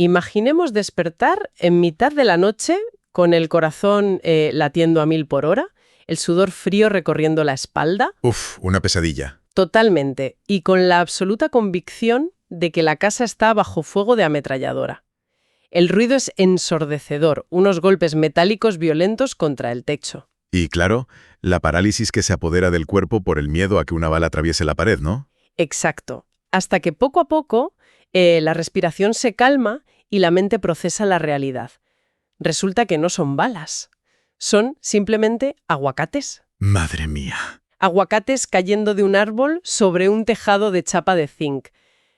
Imaginemos despertar en mitad de la noche con el corazón latiendo a 1000 por hora, el sudor frío recorriendo la espalda. Uf, una pesadilla. Totalmente. Y con la absoluta convicción de que la casa está bajo fuego de ametralladora. El ruido es ensordecedor, unos golpes metálicos violentos contra el techo. Y claro, la parálisis que se apodera del cuerpo por el miedo a que una bala atraviese la pared, ¿no? Exacto. Hasta que poco a poco la respiración se calma y la mente procesa la realidad. Resulta que no son balas, son simplemente aguacates. Madre mía. Aguacates cayendo de un árbol sobre un tejado de chapa de zinc.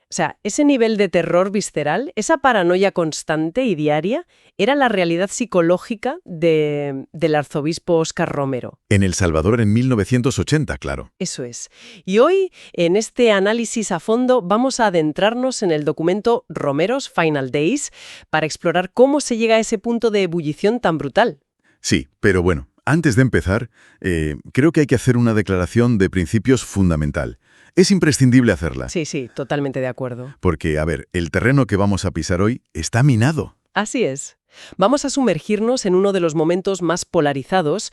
O sea, ese nivel de terror visceral, esa paranoia constante y diaria, era la realidad psicológica del arzobispo Óscar Romero. En El Salvador en 1980, claro. Eso es. Y hoy, en este análisis a fondo, vamos a adentrarnos en el documento Romero's Final Days para explorar cómo se llega a ese punto de ebullición tan brutal. Sí, pero bueno, antes de empezar, creo que hay que hacer una declaración de principios fundamental. Es imprescindible hacerla. Sí, totalmente de acuerdo. Porque, a ver, el terreno que vamos a pisar hoy está minado. Así es. Vamos a sumergirnos en uno de los momentos más polarizados,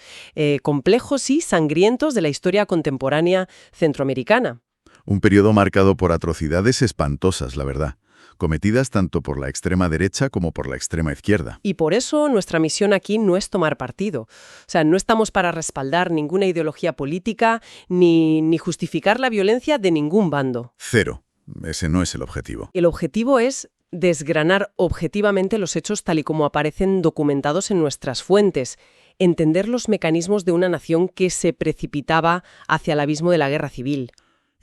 complejos y sangrientos de la historia contemporánea centroamericana. Un periodo marcado por atrocidades espantosas, la verdad, cometidas tanto por la extrema derecha como por la extrema izquierda. Y por eso nuestra misión aquí no es tomar partido. O sea, no estamos para respaldar ninguna ideología política ni justificar la violencia de ningún bando. Cero. Ese no es el objetivo. El objetivo es desgranar objetivamente los hechos tal y como aparecen documentados en nuestras fuentes, entender los mecanismos de una nación que se precipitaba hacia el abismo de la guerra civil.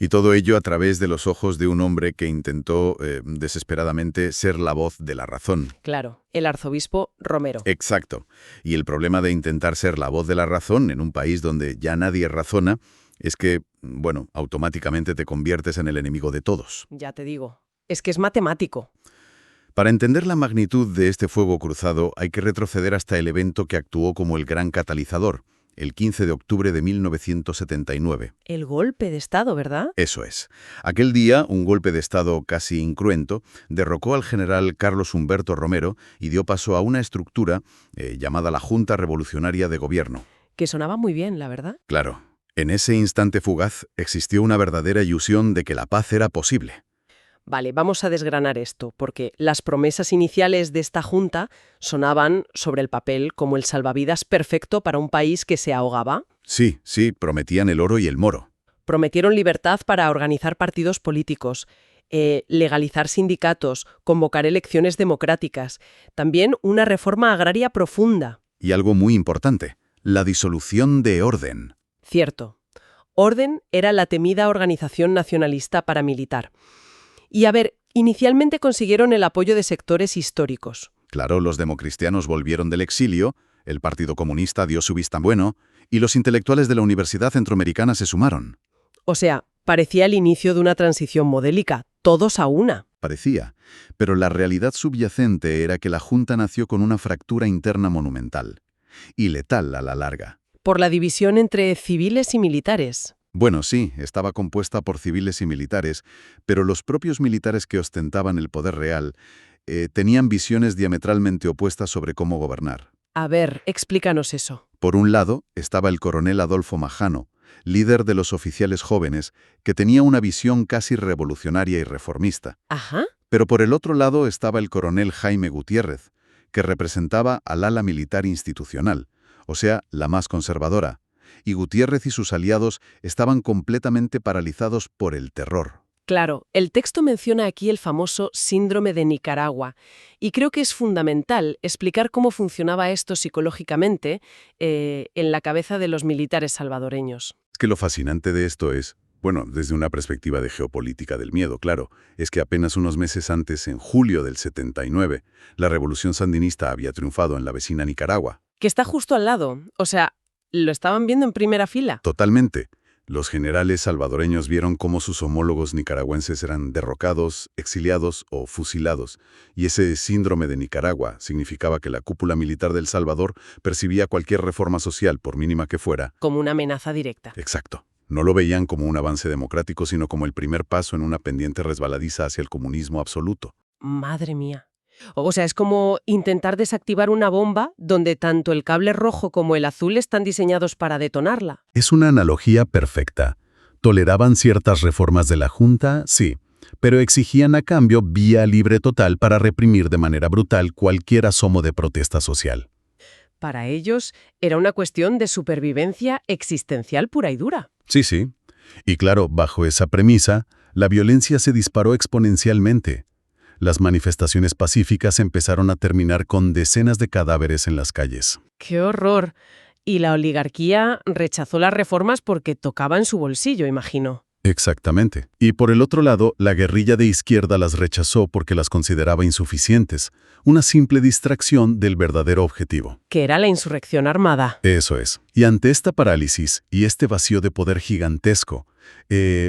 Y todo ello a través de los ojos de un hombre que intentó desesperadamente ser la voz de la razón. Claro, el arzobispo Romero. Exacto. Y el problema de intentar ser la voz de la razón en un país donde ya nadie razona es que, bueno, automáticamente te conviertes en el enemigo de todos. Ya te digo, es que es matemático. Para entender la magnitud de este fuego cruzado hay que retroceder hasta el evento que actuó como el gran catalizador, el 15 de octubre de 1979. El golpe de Estado, ¿verdad? Eso es. Aquel día, un golpe de Estado casi incruento derrocó al general Carlos Humberto Romero y dio paso a una estructura llamada la Junta Revolucionaria de Gobierno. Que sonaba muy bien, la verdad. Claro, en ese instante fugaz existió una verdadera ilusión de que la paz era posible. Vale, vamos a desgranar esto, porque las promesas iniciales de esta junta sonaban sobre el papel como el salvavidas perfecto para un país que se ahogaba. Sí, prometían el oro y el moro. Prometieron libertad para organizar partidos políticos, legalizar sindicatos, convocar elecciones democráticas, también una reforma agraria profunda. Y algo muy importante, la disolución de Orden. Cierto. Orden era la temida organización nacionalista paramilitar. Y a ver, inicialmente consiguieron el apoyo de sectores históricos. Claro, los democristianos volvieron del exilio, el Partido Comunista dio su visto bueno, y los intelectuales de la Universidad Centroamericana se sumaron. O sea, parecía el inicio de una transición modélica, todos a una. Parecía, pero la realidad subyacente era que la Junta nació con una fractura interna monumental, y letal a la larga. Por la división entre civiles y militares. Bueno, sí, estaba compuesta por civiles y militares, pero los propios militares que ostentaban el poder real tenían visiones diametralmente opuestas sobre cómo gobernar. A ver, explícanos eso. Por un lado, estaba el coronel Adolfo Majano, líder de los oficiales jóvenes, que tenía una visión casi revolucionaria y reformista. Ajá. Pero por el otro lado estaba el coronel Jaime Gutiérrez, que representaba al ala militar institucional, o sea, la más conservadora. Y Gutiérrez y sus aliados estaban completamente paralizados por el terror. Claro, el texto menciona aquí el famoso síndrome de Nicaragua, y creo que es fundamental explicar cómo funcionaba esto psicológicamente en la cabeza de los militares salvadoreños. Es que lo fascinante de esto es, bueno, desde una perspectiva de geopolítica del miedo, claro, es que apenas unos meses antes, en julio del 79, la revolución sandinista había triunfado en la vecina Nicaragua. Que está justo al lado, o sea, lo estaban viendo en primera fila. Totalmente. Los generales salvadoreños vieron cómo sus homólogos nicaragüenses eran derrocados, exiliados o fusilados, y ese síndrome de Nicaragua significaba que la cúpula militar del Salvador percibía cualquier reforma social, por mínima que fuera, Como una amenaza directa. exacto. No lo veían como un avance democrático, sino como el primer paso en una pendiente resbaladiza hacia el comunismo absoluto. Madre mía. O sea, es como intentar desactivar una bomba donde tanto el cable rojo como el azul están diseñados para detonarla. Es una analogía perfecta. Toleraban ciertas reformas de la Junta, sí, pero exigían a cambio vía libre total para reprimir de manera brutal cualquier asomo de protesta social. Para ellos era una cuestión de supervivencia existencial pura y dura. Sí, sí. Y claro, bajo esa premisa, la violencia se disparó exponencialmente. Las manifestaciones pacíficas empezaron a terminar con decenas de cadáveres en las calles. ¡Qué horror! Y la oligarquía rechazó las reformas porque tocaban su bolsillo, imagino. Exactamente. Y por el otro lado, la guerrilla de izquierda las rechazó porque las consideraba insuficientes, una simple distracción del verdadero objetivo. Que era la insurrección armada. Eso es. Y ante esta parálisis y este vacío de poder gigantesco,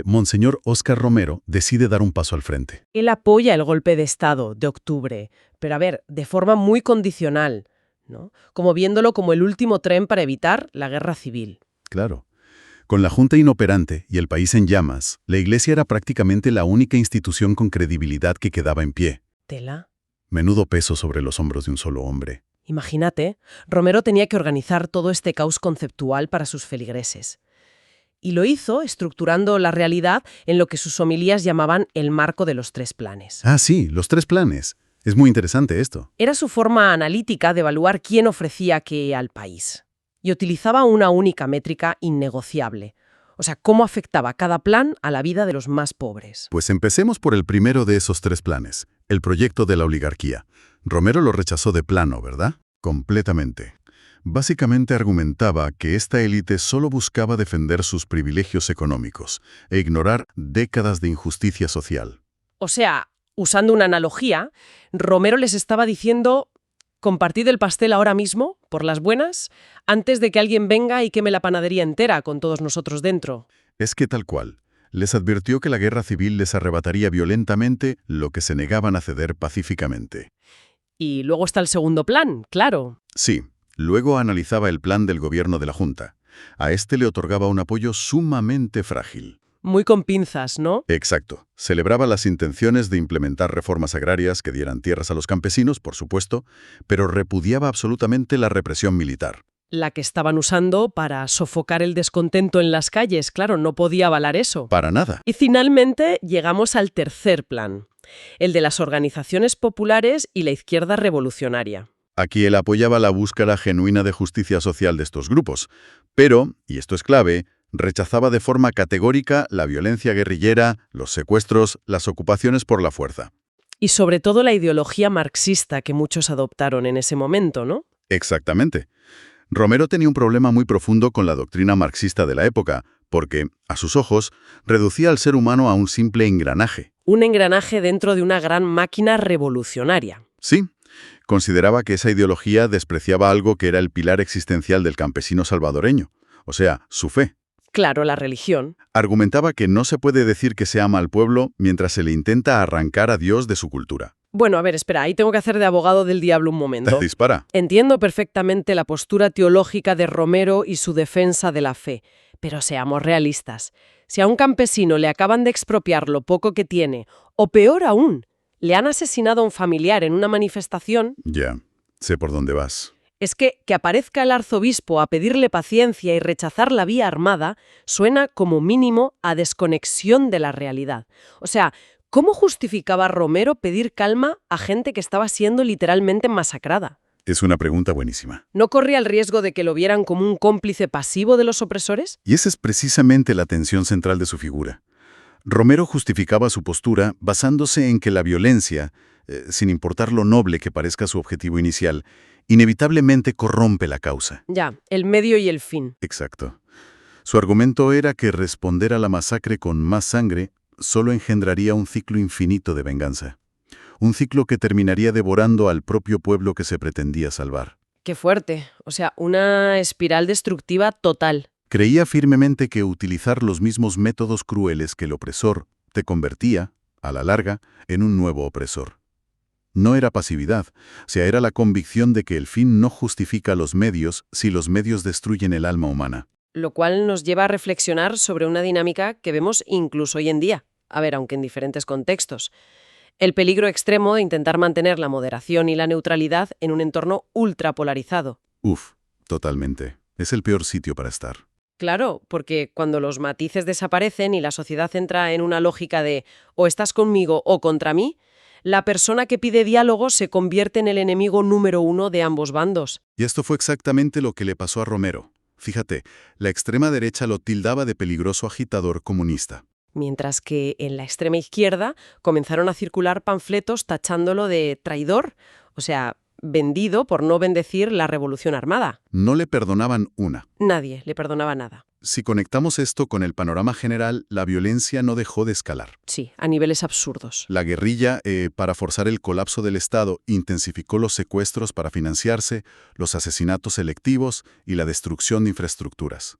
Monseñor Óscar Romero decide dar un paso al frente. Él apoya el golpe de Estado de octubre, pero a ver, de forma muy condicional, ¿no? Como viéndolo como el último tren para evitar la guerra civil. Claro. Con la Junta inoperante y el país en llamas, la Iglesia era prácticamente la única institución con credibilidad que quedaba en pie. Tela. Menudo peso sobre los hombros de un solo hombre. Imagínate, Romero tenía que organizar todo este caos conceptual para sus feligreses. Y lo hizo estructurando la realidad en lo que sus homilías llamaban el marco de los 3 planes. Ah, sí, los 3 planes. Es muy interesante esto. Era su forma analítica de evaluar quién ofrecía qué al país. Y utilizaba una única métrica innegociable. O sea, cómo afectaba cada plan a la vida de los más pobres. Pues empecemos por el primero de esos 3 planes, el proyecto de la oligarquía. Romero lo rechazó de plano, ¿verdad? Completamente. Básicamente argumentaba que esta élite solo buscaba defender sus privilegios económicos e ignorar décadas de injusticia social. O sea, usando una analogía, Romero les estaba diciendo: compartid el pastel ahora mismo, por las buenas, antes de que alguien venga y queme la panadería entera con todos nosotros dentro. Es que tal cual. Les advirtió que la guerra civil les arrebataría violentamente lo que se negaban a ceder pacíficamente. Y luego está el segundo plan, claro. Sí. Luego analizaba el plan del gobierno de la Junta. A este le otorgaba un apoyo sumamente frágil. Muy con pinzas, ¿no? Exacto. Celebraba las intenciones de implementar reformas agrarias que dieran tierras a los campesinos, por supuesto, pero repudiaba absolutamente la represión militar. La que estaban usando para sofocar el descontento en las calles, claro, no podía avalar eso. Para nada. Y finalmente llegamos al tercer plan, el de las organizaciones populares y la izquierda revolucionaria. Aquí él apoyaba la búsqueda genuina de justicia social de estos grupos, pero, y esto es clave, rechazaba de forma categórica la violencia guerrillera, los secuestros, las ocupaciones por la fuerza. Y sobre todo la ideología marxista que muchos adoptaron en ese momento, ¿no? Exactamente. Romero tenía un problema muy profundo con la doctrina marxista de la época, porque, a sus ojos, reducía al ser humano a un simple engranaje. Un engranaje dentro de una gran máquina revolucionaria. Sí. Consideraba que esa ideología despreciaba algo que era el pilar existencial del campesino salvadoreño, o sea, su fe. Claro, la religión. Argumentaba que no se puede decir que se ama al pueblo mientras se le intenta arrancar a Dios de su cultura. Bueno, a ver, espera, ahí tengo que hacer de abogado del diablo un momento. Dispara. Entiendo perfectamente la postura teológica de Romero y su defensa de la fe, pero seamos realistas. Si a un campesino le acaban de expropiar lo poco que tiene, o peor aún, le han asesinado a un familiar en una manifestación, Ya, sé por dónde vas. es que aparezca el arzobispo a pedirle paciencia y rechazar la vía armada suena como mínimo a desconexión de la realidad. O sea, ¿cómo justificaba Romero pedir calma a gente que estaba siendo literalmente masacrada? Es una pregunta buenísima. ¿No corría el riesgo de que lo vieran como un cómplice pasivo de los opresores? Y esa es precisamente la tensión central de su figura. Romero justificaba su postura basándose en que la violencia, sin importar lo noble que parezca su objetivo inicial, inevitablemente corrompe la causa. Ya, el medio y el fin. Exacto. Su argumento era que responder a la masacre con más sangre solo engendraría un ciclo infinito de venganza. Un ciclo que terminaría devorando al propio pueblo que se pretendía salvar. Qué fuerte. O sea, una espiral destructiva total. Creía firmemente que utilizar los mismos métodos crueles que el opresor te convertía, a la larga, en un nuevo opresor. No era pasividad, o sea, era la convicción de que el fin no justifica los medios si los medios destruyen el alma humana. Lo cual nos lleva a reflexionar sobre una dinámica que vemos incluso hoy en día. A ver, aunque en diferentes contextos. El peligro extremo de intentar mantener la moderación y la neutralidad en un entorno ultrapolarizado. Uf, totalmente. Es el peor sitio para estar. Claro, porque cuando los matices desaparecen y la sociedad entra en una lógica de o estás conmigo o contra mí, la persona que pide diálogo se convierte en el enemigo número uno de ambos bandos. Y esto fue exactamente lo que le pasó a Romero. Fíjate, la extrema derecha lo tildaba de peligroso agitador comunista. Mientras que en la extrema izquierda comenzaron a circular panfletos tachándolo de traidor, o sea, vendido por no bendecir la revolución armada. No le perdonaban una. Nadie le perdonaba nada. Si conectamos esto con el panorama general, la violencia no dejó de escalar. Sí, a niveles absurdos. La guerrilla, para forzar el colapso del Estado, intensificó los secuestros para financiarse, los asesinatos selectivos y la destrucción de infraestructuras.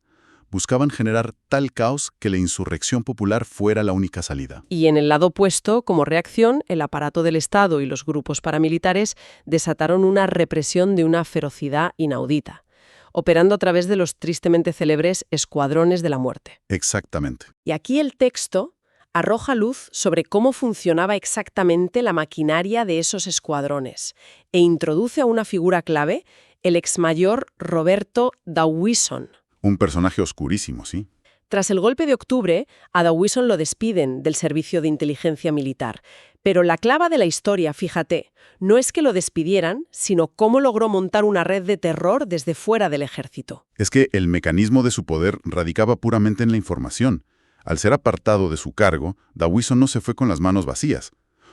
Buscaban generar tal caos que la insurrección popular fuera la única salida. Y en el lado opuesto, como reacción, el aparato del Estado y los grupos paramilitares desataron una represión de una ferocidad inaudita, operando a través de los tristemente célebres escuadrones de la muerte. Exactamente. Y aquí el texto arroja luz sobre cómo funcionaba exactamente la maquinaria de esos escuadrones e introduce a una figura clave, el exmayor Roberto Dawison. Un personaje oscurísimo, sí. Tras el golpe de octubre, a Dawison lo despiden del servicio de inteligencia militar. Pero la clave de la historia, fíjate, no es que lo despidieran, sino cómo logró montar una red de terror desde fuera del ejército. Es que el mecanismo de su poder radicaba puramente en la información. Al ser apartado de su cargo, Dawison no se fue con las manos vacías.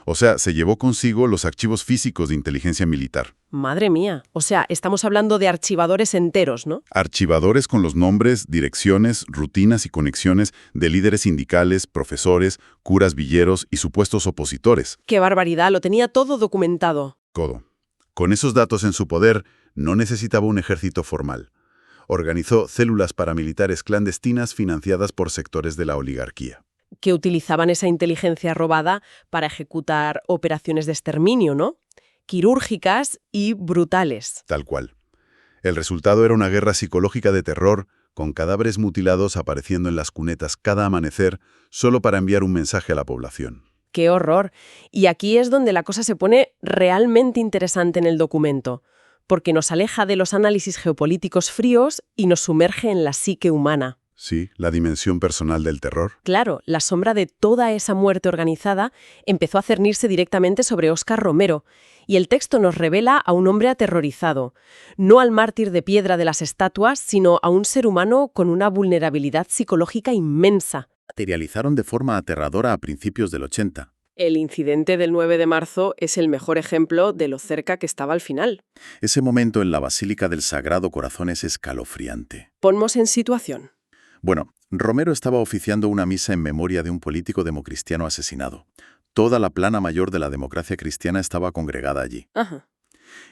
O sea, se llevó consigo los archivos físicos de inteligencia militar. Madre mía, o sea, estamos hablando de archivadores enteros, ¿no? Archivadores con los nombres, direcciones, rutinas y conexiones de líderes sindicales, profesores, curas villeros y supuestos opositores. ¡Qué barbaridad! Lo tenía todo documentado. Codo. Con esos datos en su poder, no necesitaba un ejército formal. Organizó células paramilitares clandestinas financiadas por sectores de la oligarquía. Que utilizaban esa inteligencia robada para ejecutar operaciones de exterminio, ¿no? Quirúrgicas y brutales. Tal cual. El resultado era una guerra psicológica de terror, con cadáveres mutilados apareciendo en las cunetas cada amanecer, solo para enviar un mensaje a la población. ¡Qué horror! Y aquí es donde la cosa se pone realmente interesante en el documento, porque nos aleja de los análisis geopolíticos fríos y nos sumerge en la psique humana. Sí, la dimensión personal del terror. Claro, la sombra de toda esa muerte organizada empezó a cernirse directamente sobre Óscar Romero, y el texto nos revela a un hombre aterrorizado, no al mártir de piedra de las estatuas, sino a un ser humano con una vulnerabilidad psicológica inmensa. Materializaron de forma aterradora a principios del 80. El incidente del 9 de marzo es el mejor ejemplo de lo cerca que estaba al final. Ese momento en la Basílica del Sagrado Corazón es escalofriante. Ponnos en situación. Bueno, Romero estaba oficiando una misa en memoria de un político democristiano asesinado. Toda la plana mayor de la democracia cristiana estaba congregada allí. Ajá.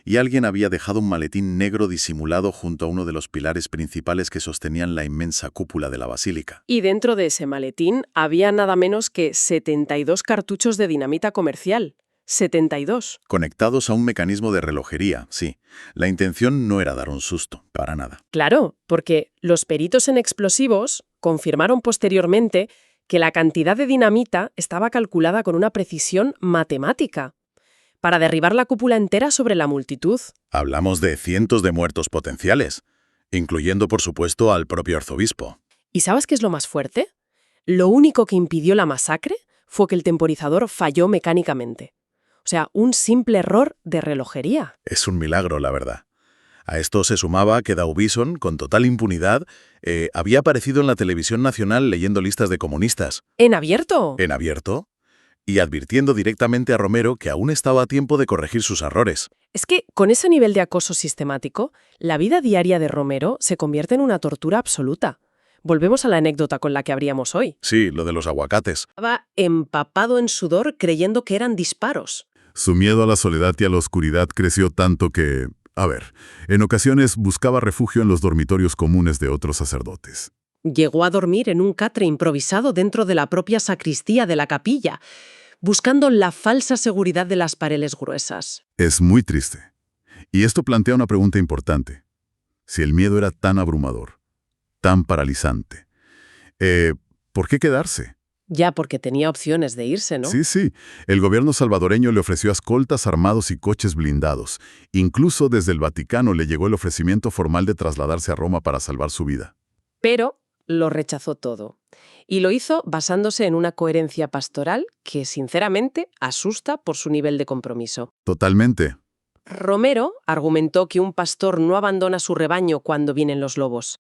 Y alguien había dejado un maletín negro disimulado junto a uno de los pilares principales que sostenían la inmensa cúpula de la basílica. Y dentro de ese maletín había nada menos que 72 cartuchos de dinamita comercial. 72. Conectados a un mecanismo de relojería, sí. La intención no era dar un susto, para nada. Claro, porque los peritos en explosivos confirmaron posteriormente que la cantidad de dinamita estaba calculada con una precisión matemática para derribar la cúpula entera sobre la multitud. Hablamos de cientos de muertos potenciales, incluyendo, por supuesto, al propio arzobispo. ¿Y sabes qué es lo más fuerte? Lo único que impidió la masacre fue que el temporizador falló mecánicamente. O sea, un simple error de relojería. Es un milagro, la verdad. A esto se sumaba que Dawison, con total impunidad, había aparecido en la televisión nacional leyendo listas de comunistas. ¿En abierto? En abierto. Y advirtiendo directamente a Romero que aún estaba a tiempo de corregir sus errores. Es que, con ese nivel de acoso sistemático, la vida diaria de Romero se convierte en una tortura absoluta. Volvemos a la anécdota con la que abríamos hoy. Sí, lo de los aguacates. Estaba empapado en sudor creyendo que eran disparos. Su miedo a la soledad y a la oscuridad creció tanto que, en ocasiones buscaba refugio en los dormitorios comunes de otros sacerdotes. Llegó a dormir en un catre improvisado dentro de la propia sacristía de la capilla, buscando la falsa seguridad de las paredes gruesas. Es muy triste. Y esto plantea una pregunta importante. Si el miedo era tan abrumador, tan paralizante, ¿por qué quedarse? Ya, porque tenía opciones de irse, ¿no? Sí. El gobierno salvadoreño le ofreció escoltas armados y coches blindados. Incluso desde el Vaticano le llegó el ofrecimiento formal de trasladarse a Roma para salvar su vida. Pero lo rechazó todo. Y lo hizo basándose en una coherencia pastoral que, sinceramente, asusta por su nivel de compromiso. Totalmente. Romero argumentó que un pastor no abandona su rebaño cuando vienen los lobos.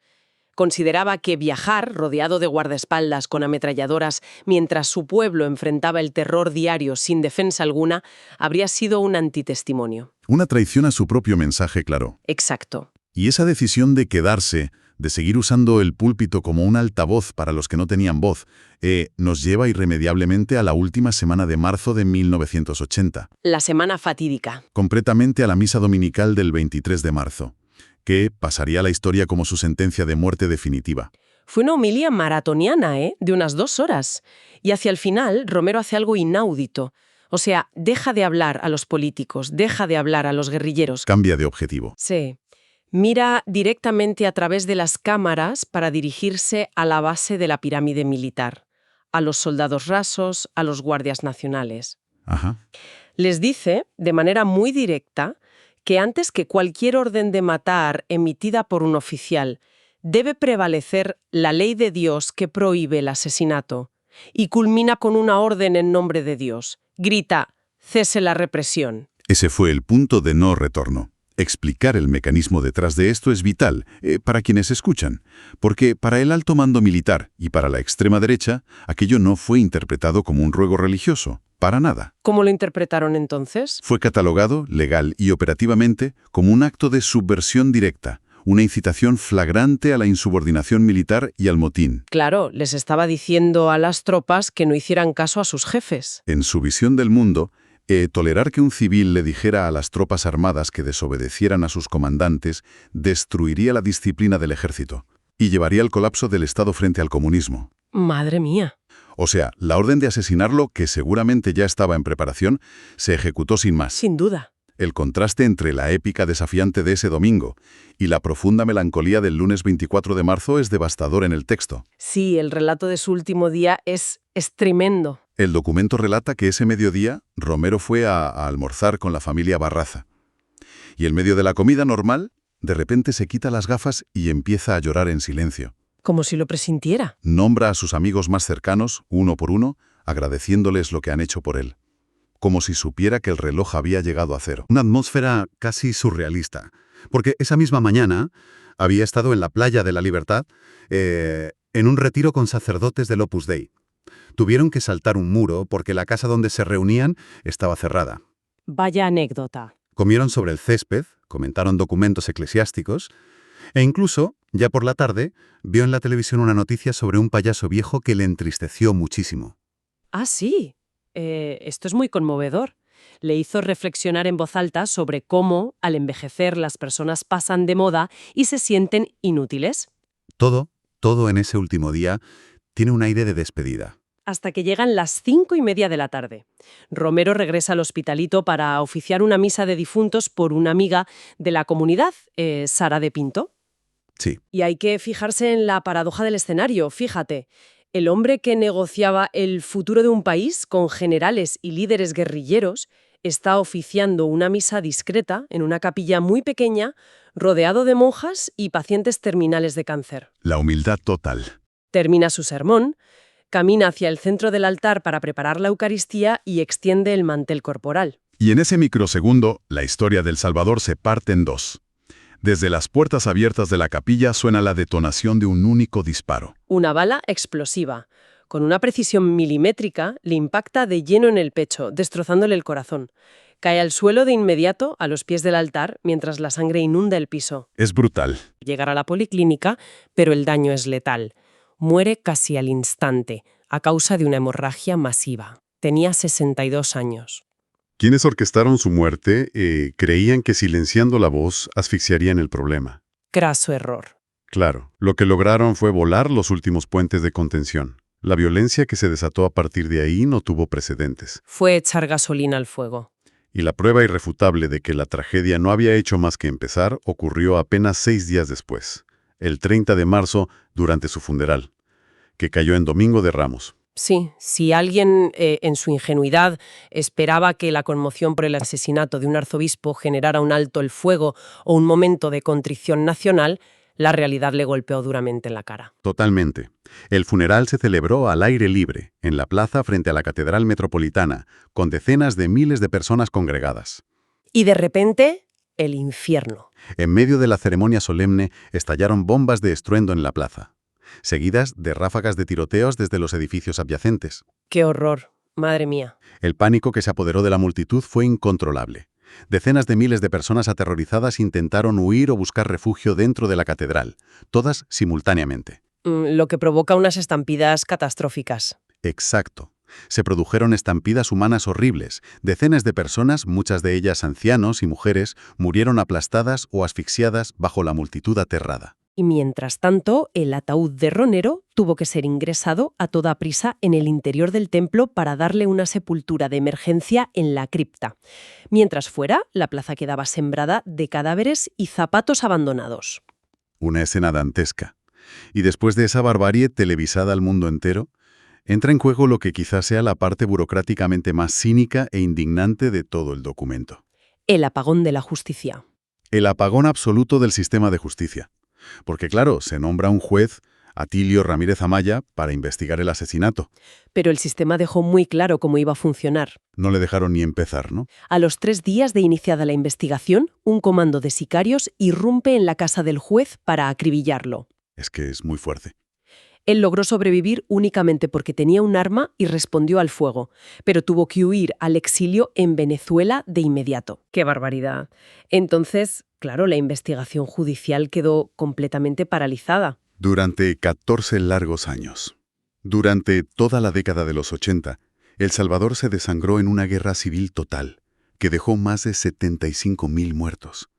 Consideraba que viajar, rodeado de guardaespaldas con ametralladoras, mientras su pueblo enfrentaba el terror diario sin defensa alguna, habría sido un antitestimonio. Una traición a su propio mensaje, claro. Exacto. Y esa decisión de quedarse, de seguir usando el púlpito como un altavoz para los que no tenían voz, nos lleva irremediablemente a la última semana de marzo de 1980. La semana fatídica. Concretamente a la misa dominical del 23 de marzo, que pasaría a la historia como su sentencia de muerte definitiva. Fue una homilía maratoniana, de unas 2 horas. Y hacia el final, Romero hace algo inaudito. O sea, deja de hablar a los políticos, deja de hablar a los guerrilleros. Cambia de objetivo. Sí. Mira directamente a través de las cámaras para dirigirse a la base de la pirámide militar, a los soldados rasos, a los guardias nacionales. Ajá. Les dice, de manera muy directa, que antes que cualquier orden de matar emitida por un oficial, debe prevalecer la ley de Dios que prohíbe el asesinato, y culmina con una orden en nombre de Dios. Grita, cese la represión. Ese fue el punto de no retorno. Explicar el mecanismo detrás de esto es vital para quienes escuchan, porque para el alto mando militar y para la extrema derecha, aquello no fue interpretado como un ruego religioso, para nada. ¿Cómo lo interpretaron entonces? Fue catalogado, legal y operativamente, como un acto de subversión directa, una incitación flagrante a la insubordinación militar y al motín. Claro, les estaba diciendo a las tropas que no hicieran caso a sus jefes. En su visión del mundo, tolerar que un civil le dijera a las tropas armadas que desobedecieran a sus comandantes destruiría la disciplina del ejército y llevaría al colapso del Estado frente al comunismo. Madre mía. O sea, la orden de asesinarlo, que seguramente ya estaba en preparación, se ejecutó sin más. Sin duda. El contraste entre la épica desafiante de ese domingo y la profunda melancolía del lunes 24 de marzo es devastador en el texto. Sí, el relato de su último día es tremendo. El documento relata que ese mediodía Romero fue a almorzar con la familia Barraza. Y en medio de la comida normal, de repente se quita las gafas y empieza a llorar en silencio. Como si lo presintiera. Nombra a sus amigos más cercanos, uno por uno, agradeciéndoles lo que han hecho por él. Como si supiera que el reloj había llegado a cero. Una atmósfera casi surrealista, porque esa misma mañana había estado en la Playa de la Libertad, en un retiro con sacerdotes del Opus Dei. Tuvieron que saltar un muro porque la casa donde se reunían estaba cerrada. Vaya anécdota. Comieron sobre el césped, comentaron documentos eclesiásticos, e incluso, ya por la tarde, vio en la televisión una noticia sobre un payaso viejo que le entristeció muchísimo. Ah, sí. Esto es muy conmovedor. Le hizo reflexionar en voz alta sobre cómo, al envejecer, las personas pasan de moda y se sienten inútiles. Todo en ese último día tiene un aire de despedida. Hasta que llegan las 5:30 de la tarde. Romero regresa al hospitalito para oficiar una misa de difuntos por una amiga de la comunidad, Sara de Pinto. Sí. Y hay que fijarse en la paradoja del escenario, fíjate. El hombre que negociaba el futuro de un país con generales y líderes guerrilleros está oficiando una misa discreta en una capilla muy pequeña, rodeado de monjas y pacientes terminales de cáncer. La humildad total. Termina su sermón, camina hacia el centro del altar para preparar la Eucaristía y extiende el mantel corporal. Y en ese microsegundo, la historia del Salvador se parte en dos. Desde las puertas abiertas de la capilla suena la detonación de un único disparo. Una bala explosiva. Con una precisión milimétrica, le impacta de lleno en el pecho, destrozándole el corazón. Cae al suelo de inmediato, a los pies del altar, mientras la sangre inunda el piso. Es brutal. Llegará a la policlínica, pero el daño es letal. Muere casi al instante, a causa de una hemorragia masiva. Tenía 62 años. Quienes orquestaron su muerte creían que silenciando la voz asfixiarían el problema. Craso error. Claro, lo que lograron fue volar los últimos puentes de contención. La violencia que se desató a partir de ahí no tuvo precedentes. Fue echar gasolina al fuego. Y la prueba irrefutable de que la tragedia no había hecho más que empezar ocurrió apenas 6 días después, el 30 de marzo, durante su funeral, que cayó en Domingo de Ramos. Sí, si alguien en su ingenuidad esperaba que la conmoción por el asesinato de un arzobispo generara un alto el fuego o un momento de contrición nacional, la realidad le golpeó duramente en la cara. Totalmente. El funeral se celebró al aire libre, en la plaza frente a la Catedral Metropolitana, con decenas de miles de personas congregadas. Y de repente, el infierno. En medio de la ceremonia solemne estallaron bombas de estruendo en la plaza, seguidas de ráfagas de tiroteos desde los edificios adyacentes. ¡Qué horror! Madre mía. El pánico que se apoderó de la multitud fue incontrolable. Decenas de miles de personas aterrorizadas intentaron huir o buscar refugio dentro de la catedral, todas simultáneamente. Lo que provoca unas estampidas catastróficas. Exacto. Se produjeron estampidas humanas horribles. Decenas de personas, muchas de ellas ancianos y mujeres, murieron aplastadas o asfixiadas bajo la multitud aterrada. Y mientras tanto, el ataúd de Ronero tuvo que ser ingresado a toda prisa en el interior del templo para darle una sepultura de emergencia en la cripta. Mientras fuera, la plaza quedaba sembrada de cadáveres y zapatos abandonados. Una escena dantesca. Y después de esa barbarie televisada al mundo entero, entra en juego lo que quizás sea la parte burocráticamente más cínica e indignante de todo el documento. El apagón de la justicia. El apagón absoluto del sistema de justicia. Porque claro, se nombra un juez, Atilio Ramírez Amaya, para investigar el asesinato. Pero el sistema dejó muy claro cómo iba a funcionar. No le dejaron ni empezar, ¿no? A los 3 días de iniciada la investigación, un comando de sicarios irrumpe en la casa del juez para acribillarlo. Es que es muy fuerte. Él logró sobrevivir únicamente porque tenía un arma y respondió al fuego, pero tuvo que huir al exilio en Venezuela de inmediato. ¡Qué barbaridad! Entonces, claro, la investigación judicial quedó completamente paralizada. Durante 14 largos años. Durante toda la década de los 80, El Salvador se desangró en una guerra civil total, que dejó más de 75.000 muertos.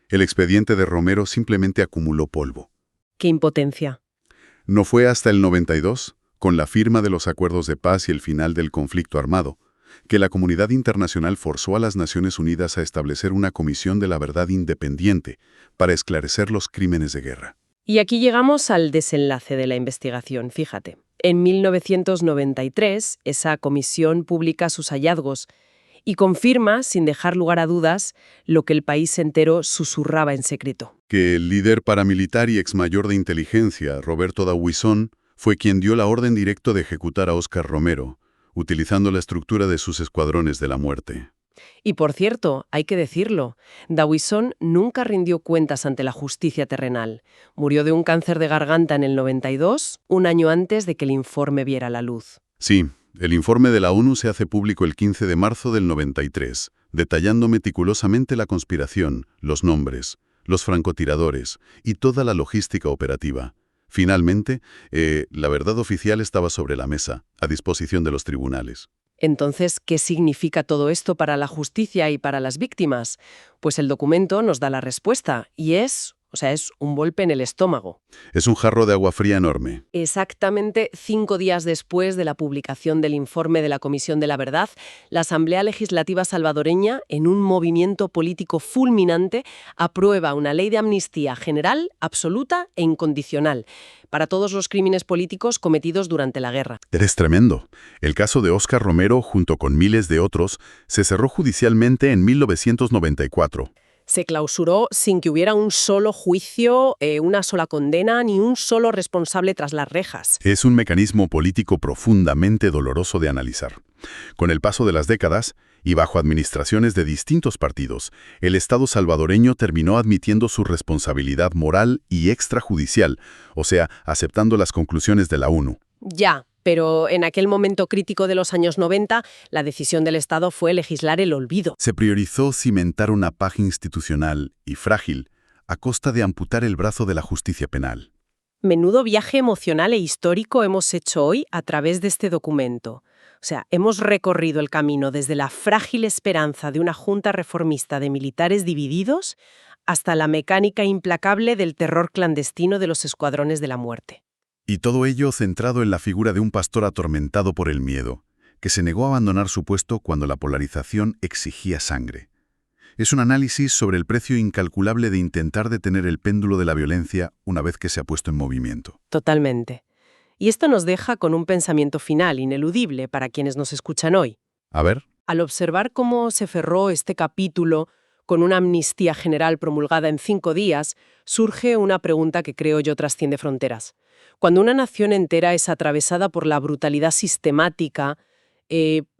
El expediente de Romero simplemente acumuló polvo. ¡Qué impotencia! No fue hasta el 92, con la firma de los acuerdos de paz y el final del conflicto armado, que la comunidad internacional forzó a las Naciones Unidas a establecer una comisión de la verdad independiente para esclarecer los crímenes de guerra. Y aquí llegamos al desenlace de la investigación, fíjate. En 1993, esa comisión publica sus hallazgos y confirma, sin dejar lugar a dudas, lo que el país entero susurraba en secreto. Que el líder paramilitar y exmayor de inteligencia, Roberto D'Aubuisson, fue quien dio la orden directa de ejecutar a Óscar Romero, utilizando la estructura de sus escuadrones de la muerte. Y por cierto, hay que decirlo, D'Aubuisson nunca rindió cuentas ante la justicia terrenal. Murió de un cáncer de garganta en el 92, un año antes de que el informe viera la luz. Sí, el informe de la ONU se hace público el 15 de marzo del 93, detallando meticulosamente la conspiración, los nombres, los francotiradores y toda la logística operativa. Finalmente, la verdad oficial estaba sobre la mesa, a disposición de los tribunales. Entonces, ¿qué significa todo esto para la justicia y para las víctimas? Pues el documento nos da la respuesta y es un golpe en el estómago. Es un jarro de agua fría enorme. Exactamente 5 días después de la publicación del informe de la Comisión de la Verdad, la Asamblea Legislativa salvadoreña, en un movimiento político fulminante, aprueba una ley de amnistía general, absoluta e incondicional para todos los crímenes políticos cometidos durante la guerra. Es tremendo. El caso de Óscar Romero, junto con miles de otros, se cerró judicialmente en 1994. Se clausuró sin que hubiera un solo juicio, una sola condena, ni un solo responsable tras las rejas. Es un mecanismo político profundamente doloroso de analizar. Con el paso de las décadas, y bajo administraciones de distintos partidos, el Estado salvadoreño terminó admitiendo su responsabilidad moral y extrajudicial, o sea, aceptando las conclusiones de la ONU. Ya, pero en aquel momento crítico de los años 90, la decisión del Estado fue legislar el olvido. Se priorizó cimentar una paz institucional y frágil a costa de amputar el brazo de la justicia penal. Menudo viaje emocional e histórico hemos hecho hoy a través de este documento. O sea, hemos recorrido el camino desde la frágil esperanza de una junta reformista de militares divididos hasta la mecánica implacable del terror clandestino de los escuadrones de la muerte. Y todo ello centrado en la figura de un pastor atormentado por el miedo, que se negó a abandonar su puesto cuando la polarización exigía sangre. Es un análisis sobre el precio incalculable de intentar detener el péndulo de la violencia una vez que se ha puesto en movimiento. Totalmente. Y esto nos deja con un pensamiento final ineludible para quienes nos escuchan hoy. A ver, Al observar cómo se cerró este capítulo con una amnistía general promulgada en 5 días, surge una pregunta que creo yo trasciende fronteras. Cuando una nación entera es atravesada por la brutalidad sistemática,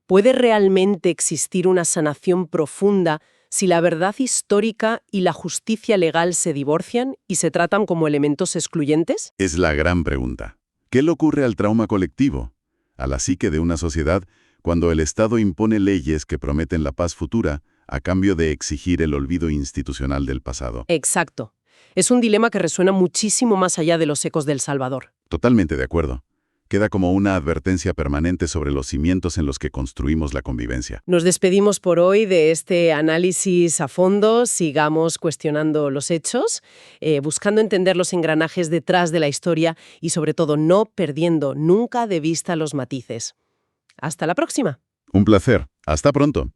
¿puede realmente existir una sanación profunda si la verdad histórica y la justicia legal se divorcian y se tratan como elementos excluyentes? es la gran pregunta. ¿Qué le ocurre al trauma colectivo? A la psique de una sociedad cuando el Estado impone leyes que prometen la paz futura a cambio de exigir el olvido institucional del pasado. Exacto. Es un dilema que resuena muchísimo más allá de los ecos del Salvador. Totalmente de acuerdo. Queda como una advertencia permanente sobre los cimientos en los que construimos la convivencia. Nos despedimos por hoy de este análisis a fondo. Sigamos cuestionando los hechos, buscando entender los engranajes detrás de la historia y, sobre todo, no perdiendo nunca de vista los matices. ¡Hasta la próxima! Un placer. Hasta pronto.